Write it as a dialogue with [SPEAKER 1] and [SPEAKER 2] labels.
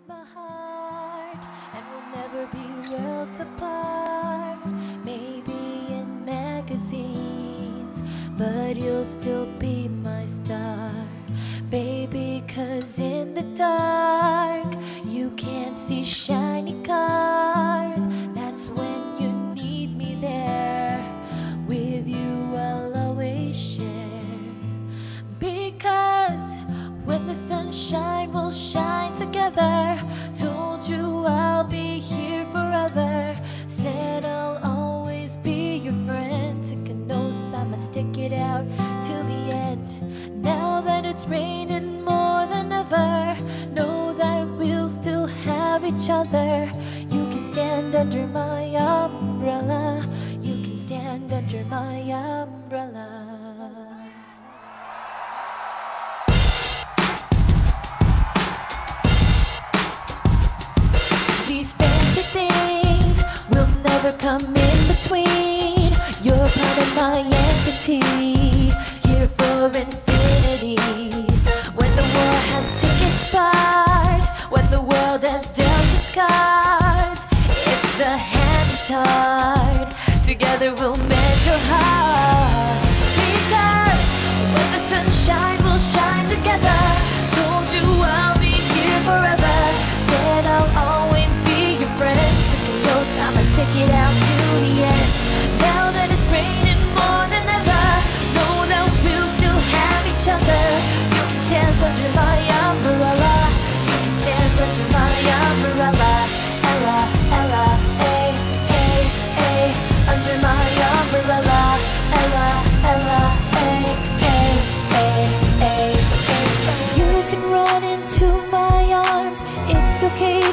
[SPEAKER 1] my heart, and we'll never be worlds apart. Maybe in magazines, but you'll still be my star, baby. 'Cause in the dark, you can't see shiny cars. That's when you need me there. With you I'll always share, because when the sunshine will shine together. Told you I'll be here forever. Said I'll always be your friend. Took an oath I'ma stick it out till the end. Now that it's raining more than ever, know that we'll still have each other. You can stand under my umbrella. You can stand under my umbrella. These fancy things will never come in between. You're part of my entity, here for infinity. When the war has taken its part, when the world has dealt its cards, if the hand is hard, together we'll mend your heart. Because when the sunshine will shine together. Told you I'll be here forever. Said I'll always be your friend. Took an oath I'ma stick it out till the end. Now that it's raining more than ever, know that we'll still have each other. You can stand under my umbrella. You can stand under my umbrella. Ella, Ella, ay, ay, ay. Under my umbrella. Ella, Ella, ay, ay, ay, ay, ay. You can run into my arms. It's okay